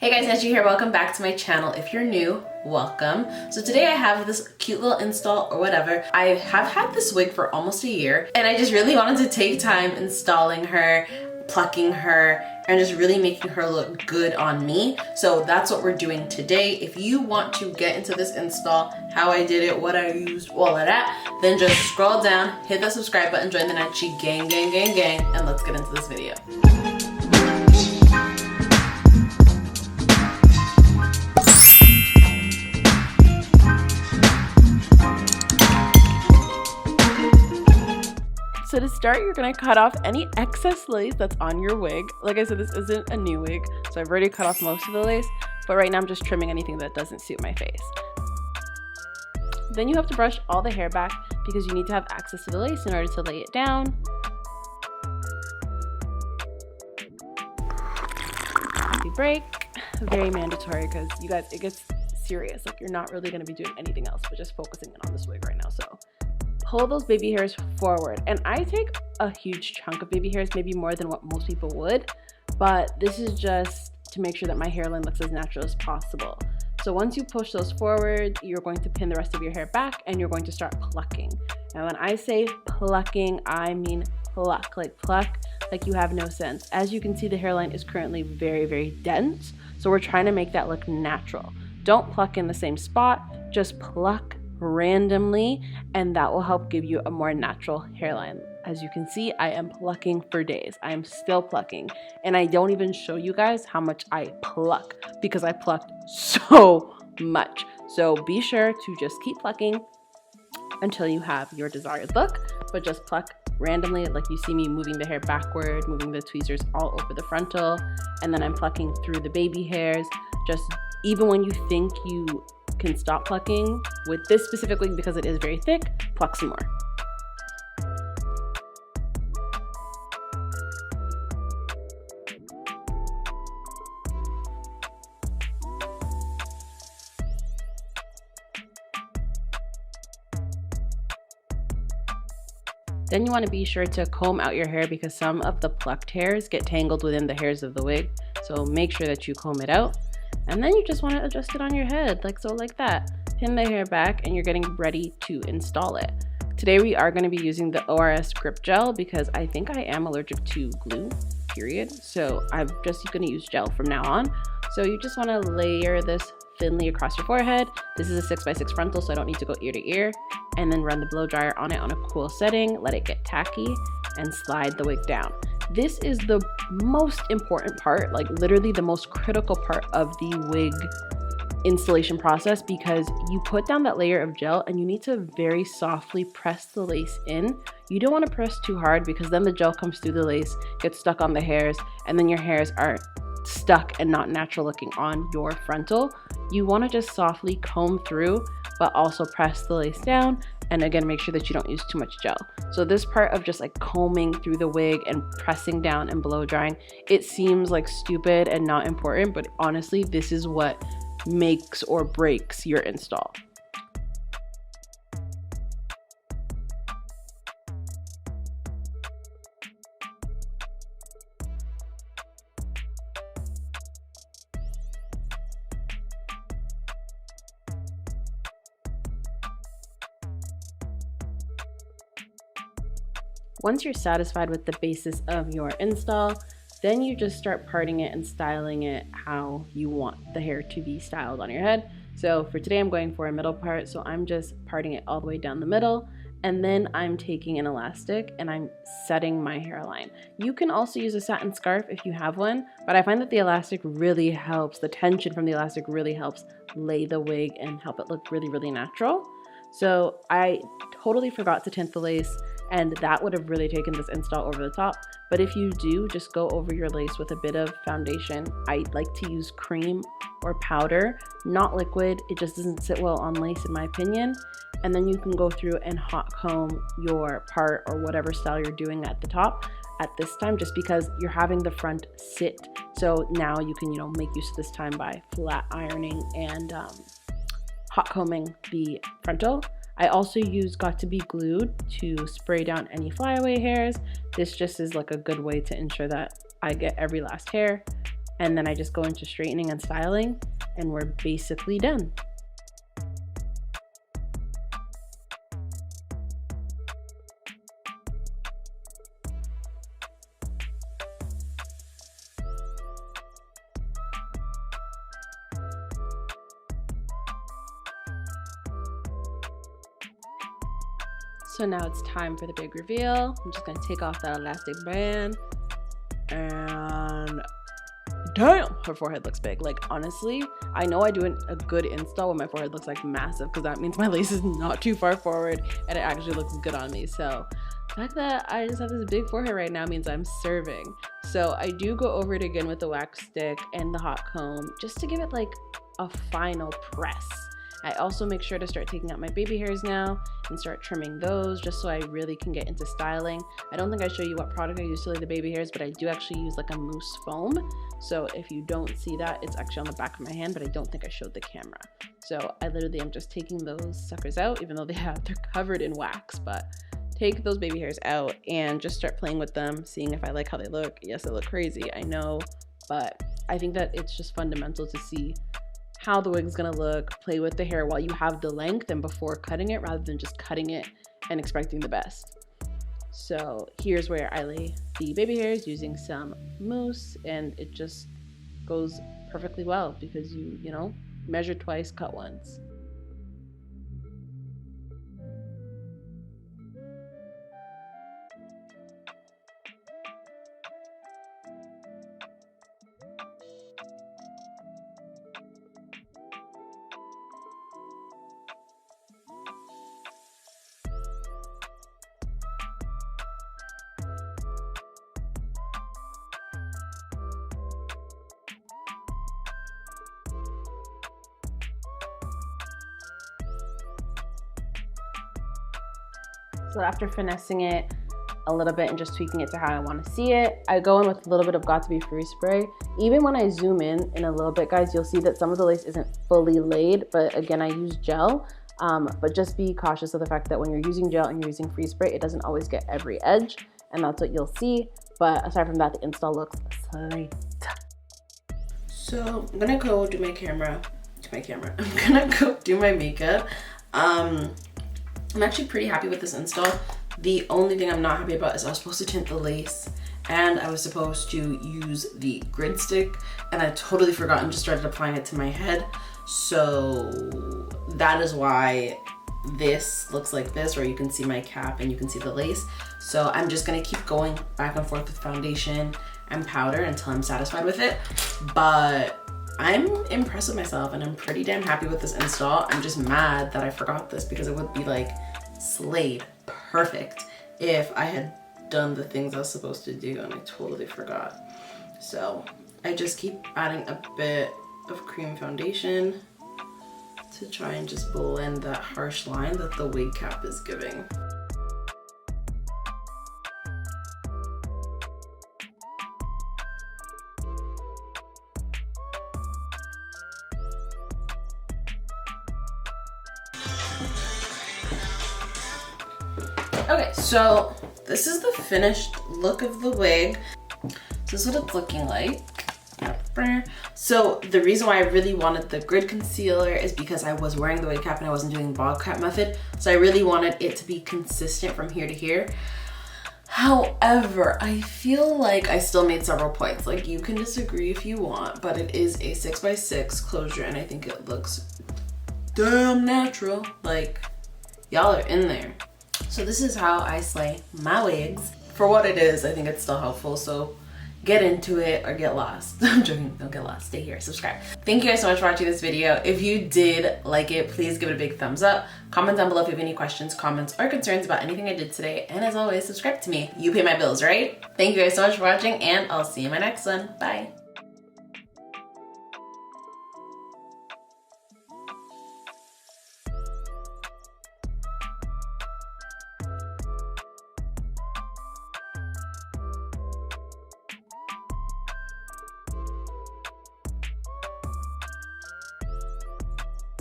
Hey guys, Natt here. Welcome back to my channel. If you're new, welcome. So today I have this cute little install or whatever. I have had this wig for almost a year and I just really wanted to take time installing her, plucking her, and just really making her look good on me. So that's what we're doing today. If you want to get into this install, how I did it, what I used, all of that, then just scroll down, hit that subscribe button, join the Natt gang, and let's get into this video. So to start, you're gonna cut off any excess lace that's on your wig. Like I said, this isn't a new wig, so I've already cut off most of the lace, but right now I'm just trimming anything that doesn't suit my face. Then you have to brush all the hair back because you need to have access to the lace in order to lay it down. Happy break. Very mandatory because you guys, it gets serious. Like you're not really gonna be doing anything else but just focusing on this wig right now. So pull those baby hairs forward, and I take a huge chunk of baby hairs, maybe more than what most people would, but this is just to make sure that my hairline looks as natural as possible. So once you push those forward, you're going to pin the rest of your hair back and you're going to start plucking. And when I say plucking, I mean pluck like you have no sense. As you can see, the hairline is currently very dense, so we're trying to make that look natural. Don't pluck in the same spot, just pluck randomly, and that will help give you a more natural hairline. As you can see, I am plucking for days. I am still plucking, and I don't even show you guys how much I pluck because I plucked so much. So be sure to just keep plucking until you have your desired look, but just pluck randomly, like you see me moving the hair backward, moving the tweezers all over the frontal, and then I'm plucking through the baby hairs. Just even when you think you can stop plucking, with this specifically because it is very thick, pluck some more. Then you want to be sure to comb out your hair because some of the plucked hairs get tangled within the hairs of the wig, so make sure that you comb it out. And then you just want to adjust it on your head, like so, like that. Pin the hair back and you're getting ready to install it. Today we are going to be using the ORS Grip Gel because I think I am allergic to glue, period. So I'm just going to use gel from now on. So you just want to layer this thinly across your forehead. This is a 6x6 frontal, so I don't need to go ear to ear. And then run the blow dryer on it on a cool setting, let it get tacky, and slide the wig down. This is the most important part, like literally the most critical part of the wig installation process, because you put down that layer of gel and you need to very softly press the lace in. You don't want to press too hard because then the gel comes through the lace, gets stuck on the hairs, and then your hairs are stuck and not natural looking on your frontal. You want to just softly comb through, but also press the lace down, and again make sure that you don't use too much gel. So this part of just like combing through the wig and pressing down and blow drying, it seems like stupid and not important, but honestly this is what makes or breaks your install. Once you're satisfied with the basis of your install, then you just start parting it and styling it how you want the hair to be styled on your head. So for today I'm going for a middle part, so I'm just parting it all the way down the middle, and then I'm taking an elastic and I'm setting my hairline. You can also use a satin scarf if you have one, but I find that the elastic really helps, the tension from the elastic really helps lay the wig and help it look really natural. So I totally forgot to tint the lace, and that would have really taken this install over the top. But if you do, just go over your lace with a bit of foundation. I like to use cream or powder, not liquid. It just doesn't sit well on lace in my opinion. And then you can go through and hot comb your part or whatever style you're doing at the top at this time, just because you're having the front sit. So now you can, make use of this time by flat ironing and hot combing the frontal. I also use Got to Be Glued to spray down any flyaway hairs. This just is like a good way to ensure that I get every last hair. and then I just go into straightening and styling, and we're basically done. So now it's time for the big reveal. I'm just gonna take off that elastic band, and damn, her forehead looks big. Like, honestly, I know I do a good install when my forehead looks like massive, because that means my lace is not too far forward and it actually looks good on me. So the fact that I just have this big forehead right now means I'm serving. So I do go over it again with the wax stick and the hot comb just to give it like a final press. I also make sure to start taking out my baby hairs now and start trimming those, just so I really can get into styling. I don't think I show you what product I use to lay the baby hairs, but I do actually use like a mousse foam. So if you don't see that, it's actually on the back of my hand, but I don't think I showed the camera. So I literally am just taking those suckers out, even though they're covered in wax, but take those baby hairs out and just start playing with them, seeing if I like how they look. Yes, they look crazy, I know, but I think that it's just fundamental to see how the wig is gonna look, play with the hair while you have the length and before cutting it, rather than just cutting it and expecting the best. So here's where I lay the baby hairs using some mousse, and it just goes perfectly well because you know, measure twice, cut once. So after finessing it a little bit and just tweaking it to how I want to see it, I go in with a little bit of Got To Be Free spray. Even when I zoom in a little bit, guys, you'll see that some of the lace isn't fully laid, but again, I use gel. But just be cautious of the fact that when you're using gel and you're using free spray, it doesn't always get every edge, and that's what you'll see. But aside from that, the install looks sweet. So I'm gonna go do my camera. I'm gonna go do my makeup. I'm actually pretty happy with this install. The only thing I'm not happy about is I was supposed to tint the lace and I was supposed to use the grid stick, and I totally forgot and just started applying it to my head. So that is why this looks like this, where you can see my cap and you can see the lace. So I'm just gonna keep going back and forth with foundation and powder until I'm satisfied with it. But I'm impressed with myself and I'm pretty damn happy with this install. I'm just mad that I forgot this, because it would be like slayed perfect if I had done the things I was supposed to do and I totally forgot. So I just keep adding a bit of cream foundation to try and just blend that harsh line that the wig cap is giving. Okay, so this is the finished look of the wig. This is what it's looking like. So the reason why I really wanted the grid concealer is because I was wearing the wig cap and I wasn't doing bald cap method. So I really wanted it to be consistent from here to here. However, I feel like I still made several points. Like, you can disagree if you want, but it is a 6x6 closure and I think it looks damn natural. Like, y'all are in there. So this is how I slay my wigs. For what it is, I think it's still helpful. So get into it or get lost. I'm joking, don't get lost, stay here, subscribe. Thank you guys so much for watching this video. If you did like it, please give it a big thumbs up. Comment down below if you have any questions, comments, or concerns about anything I did today. And as always, subscribe to me. You pay my bills, right? Thank you guys so much for watching, and I'll see you in my next one. Bye.